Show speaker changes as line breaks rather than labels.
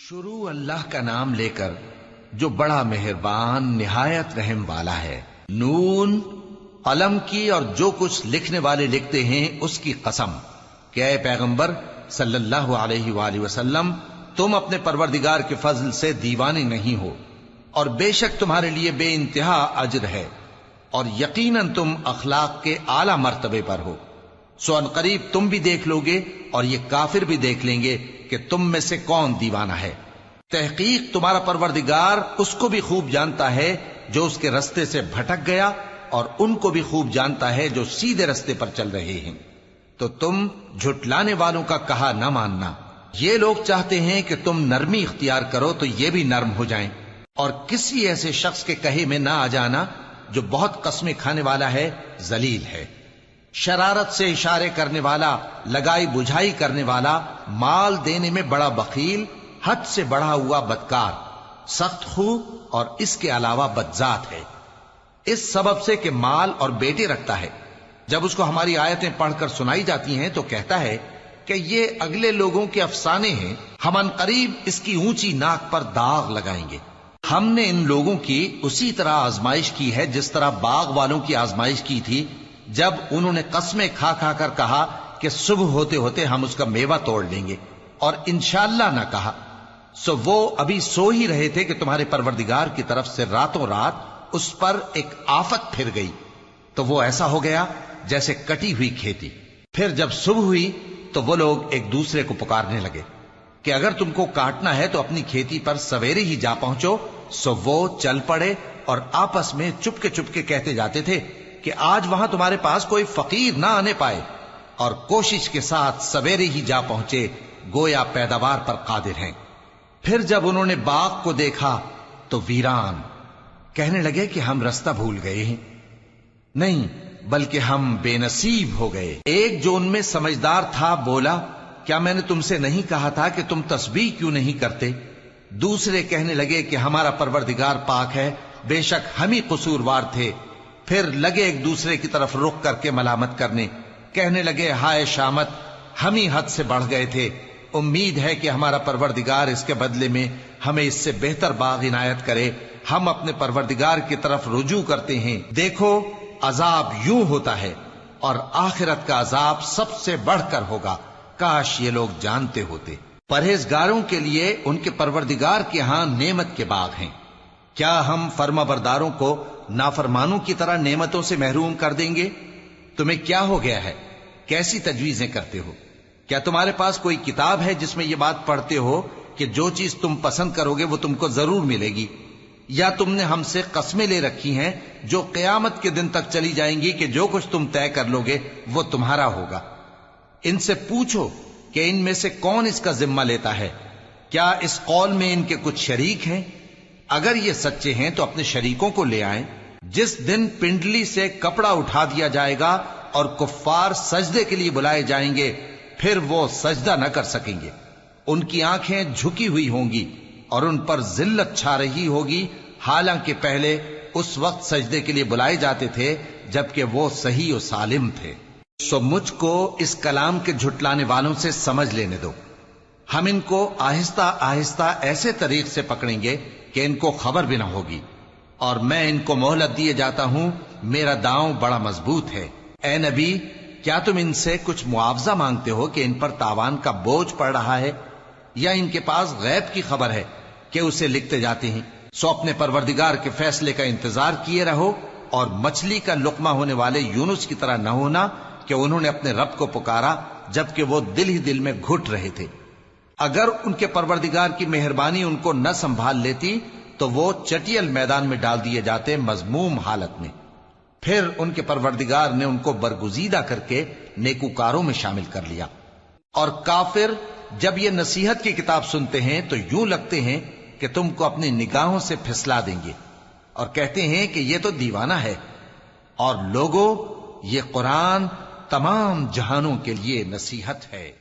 شروع اللہ کا نام لے کر جو بڑا مہربان نہایت رحم والا ہے۔ نون، قلم کی اور جو کچھ لکھنے والے لکھتے ہیں اس کی قسم کہ اے پیغمبر صلی اللہ علیہ وآلہ وسلم، تم اپنے پروردگار کے فضل سے دیوانے نہیں ہو، اور بے شک تمہارے لیے بے انتہا اجر ہے، اور یقیناً تم اخلاق کے اعلی مرتبے پر ہو۔ سو ان قریب تم بھی دیکھ لو گے اور یہ کافر بھی دیکھ لیں گے کہ تم میں سے کون دیوانہ ہے۔ تحقیق تمہارا پروردگار اس کو بھی خوب جانتا ہے جو اس کے رستے سے بھٹک گیا، اور ان کو بھی خوب جانتا ہے جو سیدھے رستے پر چل رہے ہیں۔ تو تم جھٹلانے والوں کا کہا نہ ماننا۔ یہ لوگ چاہتے ہیں کہ تم نرمی اختیار کرو تو یہ بھی نرم ہو جائیں، اور کسی ایسے شخص کے کہے میں نہ آ جانا جو بہت قسمیں کھانے والا ہے، ذلیل ہے، شرارت سے اشارے کرنے والا، لگائی بجھائی کرنے والا، مال دینے میں بڑا بخیل، حد سے بڑھا ہوا بدکار، سخت خو اور اس کے علاوہ بدذات ہے، اس سبب سے کہ مال اور بیٹے رکھتا ہے۔ جب اس کو ہماری آیتیں پڑھ کر سنائی جاتی ہیں تو کہتا ہے کہ یہ اگلے لوگوں کے افسانے ہیں، ہم ان قریب اس کی اونچی ناک پر داغ لگائیں گے۔ ہم نے ان لوگوں کی اسی طرح آزمائش کی ہے جس طرح باغ والوں کی آزمائش کی تھی، جب انہوں نے قسمیں کھا کھا کر کہا کہ صبح ہوتے ہوتے ہم اس کا میوہ توڑ لیں گے، اور انشاءاللہ نہ کہا۔ سو وہ ابھی سو ہی رہے تھے کہ تمہارے پروردگار کی طرف سے راتوں رات اس پر ایک آفت پھر گئی، تو وہ ایسا ہو گیا جیسے کٹی ہوئی کھیتی۔ پھر جب صبح ہوئی تو وہ لوگ ایک دوسرے کو پکارنے لگے کہ اگر تم کو کاٹنا ہے تو اپنی کھیتی پر سویرے ہی جا پہنچو۔ سو وہ چل پڑے اور آپس میں چپ کے کہتے جاتے تھے کہ آج وہاں تمہارے پاس کوئی فقیر نہ آنے پائے، اور کوشش کے ساتھ سویرے ہی جا پہنچے، گویا پیداوار پر قادر ہیں۔ پھر جب انہوں نے باغ کو دیکھا تو ویران، کہنے لگے کہ ہم رستہ بھول گئے ہیں، نہیں بلکہ ہم بے نصیب ہو گئے۔ ایک جو ان میں سمجھدار تھا بولا، کیا میں نے تم سے نہیں کہا تھا کہ تم تسبیح کیوں نہیں کرتے؟ دوسرے کہنے لگے کہ ہمارا پروردگار پاک ہے، بے شک ہم ہی قصوروار تھے۔ پھر لگے ایک دوسرے کی طرف رخ کر کے ملامت کرنے، کہنے لگے ہائے شامت، ہم ہی حد سے بڑھ گئے تھے، امید ہے کہ ہمارا پروردگار اس کے بدلے میں ہمیں اس سے بہتر باغ عنایت کرے۔ ہم اپنے پروردگار کی طرف رجوع کرتے ہیں، دیکھو عذاب یوں ہوتا ہے، اور آخرت کا عذاب سب سے بڑھ کر ہوگا، کاش یہ لوگ جانتے ہوتے۔ پرہیزگاروں کے لیے ان کے پروردگار کے ہاں نعمت کے باغ ہیں۔ کیا ہم فرما برداروں کو نافرمانوں کی طرح نعمتوں سے محروم کر دیں گے؟ تمہیں کیا ہو گیا ہے؟ کیسی تجویزیں کرتے ہو؟ کیا تمہارے پاس کوئی کتاب ہے جس میں یہ بات پڑھتے ہو کہ جو چیز تم پسند کرو گے وہ تم کو ضرور ملے گی؟ یا تم نے ہم سے قسمیں لے رکھی ہیں جو قیامت کے دن تک چلی جائیں گی کہ جو کچھ تم طے کر لو گے وہ تمہارا ہوگا؟ ان سے پوچھو کہ ان میں سے کون اس کا ذمہ لیتا ہے؟ کیا اس قول میں ان کے کچھ شریک ہیں؟ اگر یہ سچے ہیں تو اپنے شریکوں کو لے آئیں۔ جس دن پنڈلی سے کپڑا اٹھا دیا جائے گا اور کفار سجدے کے لیے بلائے جائیں گے، پھر وہ سجدہ نہ کر سکیں گے، ان کی آنکھیں جھکی ہوئی ہوں گی اور ان پر ذلت چھا رہی ہوگی، حالانکہ پہلے اس وقت سجدے کے لیے بلائے جاتے تھے جبکہ وہ صحیح و سالم تھے۔ سو مجھ کو اس کلام کے جھٹلانے والوں سے سمجھ لینے دو، ہم ان کو آہستہ آہستہ ایسے طریق سے پکڑیں گے کہ ان کو خبر بھی نہ ہوگی، اور میں ان کو مہلت دیے جاتا ہوں، میرا داؤں بڑا مضبوط ہے۔ اے نبی، کیا تم ان سے کچھ معاوضہ مانگتے ہو کہ ان پر تاوان کا بوجھ پڑ رہا ہے، یا ان کے پاس غیب کی خبر ہے کہ اسے لکھتے جاتے ہیں؟ سو اپنے پروردگار کے فیصلے کا انتظار کیے رہو، اور مچھلی کا لقمہ ہونے والے یونس کی طرح نہ ہونا کہ انہوں نے اپنے رب کو پکارا جبکہ وہ دل ہی دل میں گھٹ رہے تھے۔ اگر ان کے پروردگار کی مہربانی ان کو نہ سنبھال لیتی تو وہ چٹیل میدان میں ڈال دیے جاتے مذموم حالت میں۔ پھر ان کے پروردگار نے ان کو برگزیدہ کر کے نیکوکاروں میں شامل کر لیا۔ اور کافر جب یہ نصیحت کی کتاب سنتے ہیں تو یوں لگتے ہیں کہ تم کو اپنی نگاہوں سے پھسلا دیں گے، اور کہتے ہیں کہ یہ تو دیوانہ ہے۔ اور لوگوں، یہ قرآن تمام جہانوں کے لیے نصیحت ہے۔